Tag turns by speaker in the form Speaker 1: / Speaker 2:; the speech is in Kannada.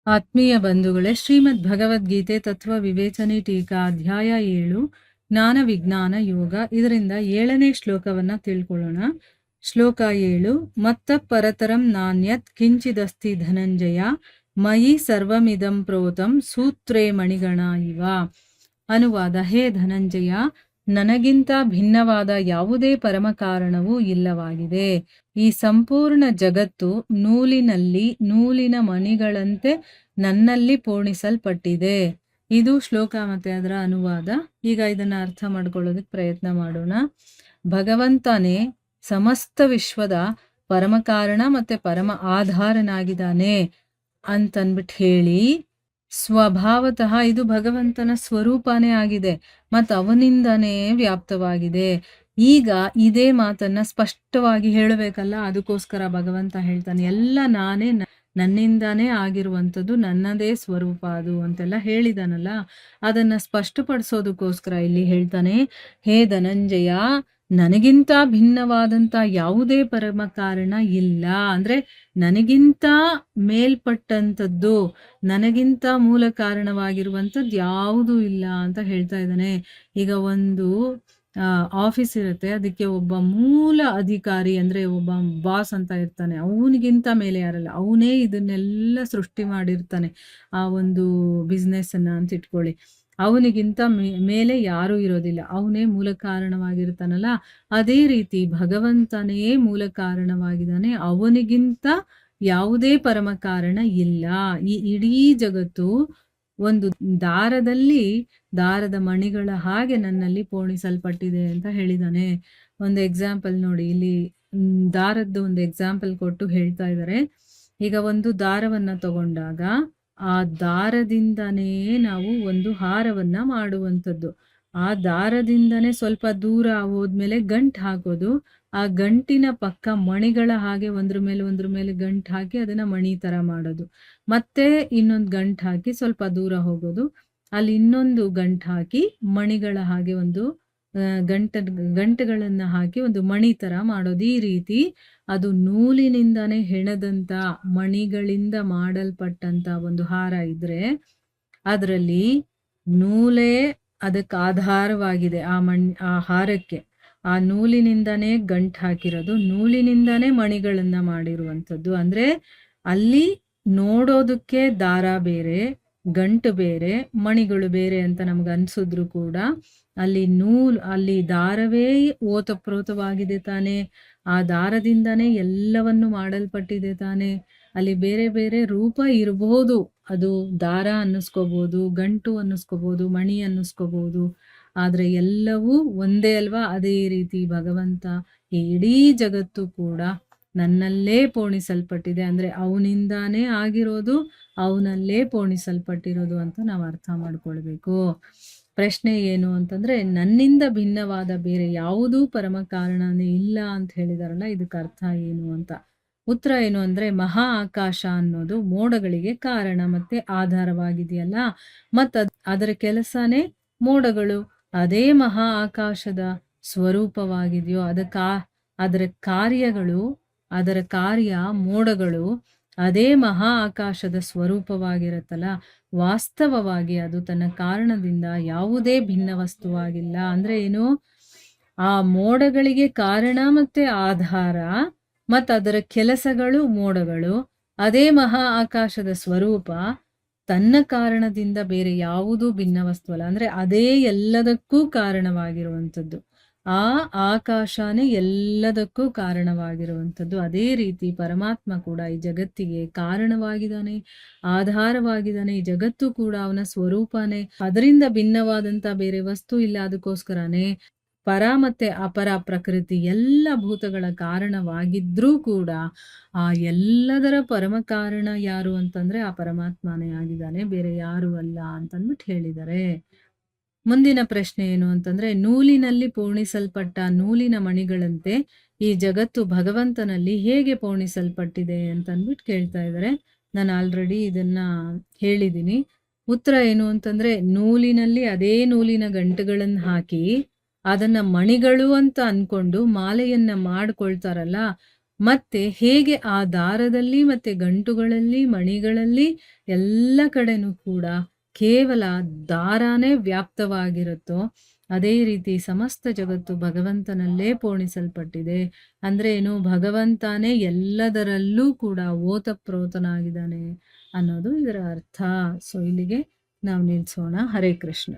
Speaker 1: ಆತ್ಮೀಯ ಬಂಧುಗಳೇ, ಶ್ರೀಮದ್ ಭಗವದ್ಗೀತೆ ತತ್ವ ವಿವೇಚನೆ ಟೀಕಾ ಅಧ್ಯಾಯ 7 ಜ್ಞಾನ ವಿಜ್ಞಾನ ಯೋಗ. ಇದರಿಂದ 7ನೇ ಶ್ಲೋಕವನ್ನ ತಿಳ್ಕೊಳ್ಳೋಣ. ಶ್ಲೋಕ 7. ಮತ್ತ ಪರತರಂ ನಾಣ್ಯತ್ ಕಿಂಚಿದಸ್ತಿ ಧನಂಜಯ ಮಯಿ ಸರ್ವಮಿದಂ ಪ್ರೋತಂ ಸೂತ್ರೇ ಮಣಿಗಣ ಇವ. ಅನುವಾದ: ಹೇ ಧನಂಜಯ, ನನಗಿಂತ ಭಿನ್ನವಾದ ಯಾವುದೇ ಪರಮ ಕಾರಣವೂ ಇಲ್ಲವಾಗಿದೆ. ಈ ಸಂಪೂರ್ಣ ಜಗತ್ತು ನೂಲಿನ ಮಣಿಗಳಂತೆ ನನ್ನಲ್ಲಿ ಪೋಣಿಸಲ್ಪಟ್ಟಿದೆ. ಇದು ಶ್ಲೋಕ ಮತ್ತೆ ಅದರ ಅನುವಾದ. ಈಗ ಇದನ್ನ ಅರ್ಥ ಮಾಡ್ಕೊಳ್ಳೋದಕ್ಕೆ ಪ್ರಯತ್ನ ಮಾಡೋಣ. ಭಗವಂತನೇ ಸಮಸ್ತ ವಿಶ್ವದ ಪರಮ ಕಾರಣ ಮತ್ತೆ ಪರಮ ಆಧಾರನಾಗಿದ್ದಾನೆ ಅಂತನ್ಬಿಟ್ಟು ಹೇಳಿ, ಸ್ವಭಾವತಃ ಇದು ಭಗವಂತನ ಸ್ವರೂಪನೇ ಆಗಿದೆ ಮತ್ತು ಅವನಿಂದನೇ ವ್ಯಾಪ್ತವಾಗಿದೆ. ಈಗ ಇದೇ ಮಾತನ್ನ ಸ್ಪಷ್ಟವಾಗಿ ಹೇಳಬೇಕಲ್ಲ, ಅದಕ್ಕೋಸ್ಕರ ಭಗವಂತ ಹೇಳ್ತಾನೆ, ಎಲ್ಲ ನಾನೇ, ನನ್ನಿಂದಾನೇ ಆಗಿರುವಂಥದ್ದು, ನನ್ನದೇ ಸ್ವರೂಪ ಅದು ಅಂತೆಲ್ಲ ಹೇಳಿದಾನಲ್ಲ, ಅದನ್ನ ಸ್ಪಷ್ಟಪಡಿಸೋದಕ್ಕೋಸ್ಕರ ಇಲ್ಲಿ ಹೇಳ್ತಾನೆ, ಹೇ ಧನಂಜಯ, ನನಗಿಂತ ಭಿನ್ನವಾದಂಥ ಯಾವುದೇ ಪರಮ ಕಾರಣ ಇಲ್ಲ. ಅಂದ್ರೆ ನನಗಿಂತ ಮೇಲ್ಪಟ್ಟಂಥದ್ದು, ನನಗಿಂತ ಮೂಲ ಕಾರಣವಾಗಿರುವಂಥದ್ದು ಯಾವುದೂ ಇಲ್ಲ ಅಂತ ಹೇಳ್ತಾ ಇದ್ದಾನೆ. ಈಗ ಒಂದು ಆಫೀಸ್ ಇರುತ್ತೆ, ಅದಕ್ಕೆ ಒಬ್ಬ ಮೂಲ ಅಧಿಕಾರಿ ಅಂದ್ರೆ ಒಬ್ಬ ಬಾಸ್ ಅಂತ ಇರ್ತಾನೆ. ಅವನಿಗಿಂತ ಮೇಲೆ ಯಾರಲ್ಲ, ಅವನೇ ಇದನ್ನೆಲ್ಲ ಸೃಷ್ಟಿ ಮಾಡಿರ್ತಾನೆ, ಆ ಒಂದು ಬಿಸ್ನೆಸ್ ಅನ್ನ ಅಂತ ಇಟ್ಕೊಳ್ಳಿ. ಅವನಿಗಿಂತ ಮೇಲೆ ಯಾರೂ ಇರೋದಿಲ್ಲ, ಅವನೇ ಮೂಲ ಕಾರಣವಾಗಿರ್ತಾನಲ್ಲ. ಅದೇ ರೀತಿ ಭಗವಂತನೇ ಮೂಲ ಕಾರಣವಾಗಿದ್ದಾನೆ, ಅವನಿಗಿಂತ ಯಾವುದೇ ಪರಮ ಕಾರಣ ಇಲ್ಲ. ಈ ಇಡೀ ಜಗತ್ತು ಒಂದು ದಾರದ ಮಣಿಗಳ ಹಾಗೆ ನನ್ನಲ್ಲಿ ಪೋಣಿಸಲ್ಪಟ್ಟಿದೆ ಅಂತ ಹೇಳಿದಾನೆ. ಒಂದು ಎಕ್ಸಾಂಪಲ್ ನೋಡಿ, ಇಲ್ಲಿ ದಾರದ್ದು ಒಂದು ಎಕ್ಸಾಂಪಲ್ ಕೊಟ್ಟು ಹೇಳ್ತಾ ಇದ್ದಾರೆ. ಈಗ ಒಂದು ದಾರವನ್ನ ತಗೊಂಡಾಗ ಆ ದಾರದಿಂದನೇ ನಾವು ಒಂದು ಹಾರವನ್ನ ಮಾಡುವಂಥದ್ದು. ಆ ದಾರದಿಂದನೇ ಸ್ವಲ್ಪ ದೂರ ಹೋದ್ಮೇಲೆ ಗಂಟು ಹಾಕೋದು. ಆ ಗಂಟಿನ ಪಕ್ಕ ಮಣಿಗಳ ಹಾಗೆ ಒಂದ್ರ ಮೇಲೆ ಗಂಟು ಹಾಕಿ ಅದನ್ನ ಮಣಿ ತರ ಮಾಡೋದು. ಮತ್ತೆ ಇನ್ನೊಂದು ಗಂಟು ಹಾಕಿ ಸ್ವಲ್ಪ ದೂರ ಹೋಗೋದು, ಅಲ್ಲಿ ಇನ್ನೊಂದು ಗಂಟು ಹಾಕಿ ಮಣಿಗಳ ಹಾಗೆ ಒಂದು ಗಂಟುಗಳನ್ನ ಹಾಕಿ ಒಂದು ಮಣಿ ತರ ಮಾಡೋದು. ಈ ರೀತಿ ಅದು ನೂಲಿನಿಂದಾನೇ ಹೆಣದಂತ ಮಣಿಗಳಿಂದ ಮಾಡಲ್ಪಟ್ಟಂತ ಒಂದು ಹಾರ ಇದ್ರೆ ಅದರಲ್ಲಿ ನೂಲೇ ಅದಕ್ಕೆ ಆಧಾರವಾಗಿದೆ. ಆ ಹಾರಕ್ಕೆ ಆ ನೂಲಿನಿಂದಾನೇ ಗಂಟು ಹಾಕಿರೋದು, ನೂಲಿನಿಂದಾನೇ ಮಣಿಗಳನ್ನ ಮಾಡಿರುವಂಥದ್ದು. ಅಂದ್ರೆ ಅಲ್ಲಿ ನೋಡೋದಕ್ಕೆ ದಾರ ಬೇರೆ, ಗಂಟು ಬೇರೆ, ಮಣಿಗಳು ಬೇರೆ ಅಂತ ನಮ್ಗೆ ಅನ್ಸಿದ್ರು ಕೂಡ ಅಲ್ಲಿ ದಾರವೇ ಓತಪ್ರೋತವಾಗಿದೆ ತಾನೆ. ಆ ದಾರದಿಂದಾನೇ ಎಲ್ಲವನ್ನು ಮಾಡಲ್ಪಟ್ಟಿದೆ ತಾನೆ. ಅಲ್ಲಿ ಬೇರೆ ಬೇರೆ ರೂಪ ಇರಬಹುದು, ಅದು ದಾರ ಅನ್ನಿಸ್ಕೋಬಹುದು, ಗಂಟು ಅನ್ನಿಸ್ಕೋಬಹುದು, ಮಣಿ ಅನ್ನಿಸ್ಕೋಬಹುದು, ಆದ್ರೆ ಎಲ್ಲವೂ ಒಂದೇ ಅಲ್ವಾ. ಅದೇ ರೀತಿ ಭಗವಂತ, ಈ ಇಡೀ ಜಗತ್ತು ಕೂಡ ನನ್ನಲ್ಲೇ ಪೋಣಿಸಲ್ಪಟ್ಟಿದೆ. ಅಂದ್ರೆ ಅವನಿಂದಾನೇ ಆಗಿರೋದು, ಅವನಲ್ಲೇ ಪೋಣಿಸಲ್ಪಟ್ಟಿರೋದು ಅಂತ ನಾವು ಅರ್ಥ ಮಾಡ್ಕೊಳ್ಬೇಕು. ಪ್ರಶ್ನೆ ಏನು ಅಂತಂದ್ರೆ, ನನ್ನಿಂದ ಭಿನ್ನವಾದ ಬೇರೆ ಯಾವುದೂ ಪರಮ ಕಾರಣನೇ ಇಲ್ಲ ಅಂತ ಹೇಳಿದಾರಲ್ಲ, ಇದಕ್ಕೆ ಅರ್ಥ ಏನು ಅಂತ. ಉತ್ತರ ಏನು ಅಂದ್ರೆ, ಮಹಾ ಆಕಾಶ ಅನ್ನೋದು ಮೋಡಗಳಿಗೆ ಕಾರಣ ಮತ್ತೆ ಆಧಾರವಾಗಿದೆಯಲ್ಲ, ಅದರ ಕೆಲಸನೇ ಮೋಡಗಳು ಅದೇ ಮಹಾ ಆಕಾಶದ ಸ್ವರೂಪವಾಗಿದೆಯೋ, ಅದರ ಕಾರ್ಯ ಮೋಡಗಳು ಅದೇ ಮಹಾ ಆಕಾಶದ ಸ್ವರೂಪವಾಗಿರುತ್ತಲ್ಲ. ವಾಸ್ತವವಾಗಿ ಅದು ತನ್ನ ಕಾರಣದಿಂದ ಯಾವುದೇ ಭಿನ್ನ ವಸ್ತುವಾಗಿಲ್ಲ. ಅಂದ್ರೆ ಏನು, ಆ ಮೋಡಗಳಿಗೆ ಕಾರಣ ಮತ್ತೆ ಆಧಾರ ಮತ್ತು ಅದರ ಕೆಲಸಗಳು ಮೋಡಗಳು, ಅದೇ ಮಹಾ ಆಕಾಶದ ಸ್ವರೂಪ ತನ್ನ ಕಾರಣದಿಂದ ಬೇರೆ ಯಾವುದೂ ಭಿನ್ನ ವಸ್ತು ಅಲ್ಲ. ಅಂದ್ರೆ ಅದೇ ಎಲ್ಲದಕ್ಕೂ ಕಾರಣವಾಗಿರುವಂಥದ್ದು. ಆ ಆಕಾಶನೇ ಎಲ್ಲದಕ್ಕೂ ಕಾರಣವಾಗಿರುವಂಥದ್ದು. ಅದೇ ರೀತಿ ಪರಮಾತ್ಮ ಕೂಡ ಈ ಜಗತ್ತಿಗೆ ಕಾರಣವಾಗಿದ್ದಾನೆ, ಆಧಾರವಾಗಿದ್ದಾನೆ. ಈ ಜಗತ್ತು ಕೂಡ ಅವನ ಸ್ವರೂಪನೇ, ಅದರಿಂದ ಭಿನ್ನವಾದಂತ ಬೇರೆ ವಸ್ತು ಇಲ್ಲ. ಅದಕ್ಕೋಸ್ಕರನೇ ಪರ ಮತ್ತೆ ಅಪರ ಪ್ರಕೃತಿ ಎಲ್ಲ ಭೂತಗಳ ಕಾರಣವಾಗಿದ್ರೂ ಕೂಡ ಆ ಎಲ್ಲದರ ಪರಮ ಕಾರಣ ಯಾರು ಅಂತಂದ್ರೆ ಆ ಪರಮಾತ್ಮನೇ ಆಗಿದ್ದಾನೆ, ಬೇರೆ ಯಾರು ಅಲ್ಲ ಅಂತಂದ್ಬಿಟ್ಟು ಹೇಳಿದ್ದಾರೆ. ಮುಂದಿನ ಪ್ರಶ್ನೆ ಏನು ಅಂತಂದ್ರೆ, ನೂಲಿನಲ್ಲಿ ಪೋಣಿಸಲ್ಪಟ್ಟ ನೂಲಿನ ಮಣಿಗಳಂತೆ ಈ ಜಗತ್ತು ಭಗವಂತನಲ್ಲಿ ಹೇಗೆ ಪೋಣಿಸಲ್ಪಟ್ಟಿದೆ ಅಂತಂದ್ಬಿಟ್ಟು ಕೇಳ್ತಾ ಇದ್ದಾರೆ. ನಾನು ಆಲ್ರೆಡಿ ಇದನ್ನ ಹೇಳಿದ್ದೀನಿ. ಉತ್ತರ ಏನು ಅಂತಂದ್ರೆ, ನೂಲಿನಲ್ಲಿ ಅದೇ ನೂಲಿನ ಗಂಟುಗಳನ್ನು ಹಾಕಿ ಅದನ್ನ ಮಣಿಗಳು ಅಂತ ಅನ್ಕೊಂಡು ಮಾಲೆಯನ್ನ ಮಾಡ್ಕೊಳ್ತಾರಲ್ಲ, ಮತ್ತೆ ಹೇಗೆ ಆ ದಾರದಲ್ಲಿ ಮತ್ತೆ ಗಂಟುಗಳಲ್ಲಿ ಮಣಿಗಳಲ್ಲಿ ಎಲ್ಲ ಕಡೆನೂ ಕೂಡ ಕೇವಲ ದಾರಾನೇ ವ್ಯಾಪ್ತವಾಗಿರುತ್ತೋ ಅದೇ ರೀತಿ ಸಮಸ್ತ ಜಗತ್ತು ಭಗವಂತನಲ್ಲೇ ಪೋಣಿಸಲ್ಪಟ್ಟಿದೆ. ಅಂದ್ರೆ ಏನು, ಭಗವಂತನೇ ಎಲ್ಲದರಲ್ಲೂ ಕೂಡ ಓತಪ್ರೋತನಾಗಿದ್ದಾನೆ ಅನ್ನೋದು ಇದರ ಅರ್ಥ. ಸೊ ಇಲ್ಲಿಗೆ ನಾವು ನಿಲ್ಸೋಣ. ಹರೇ ಕೃಷ್ಣ.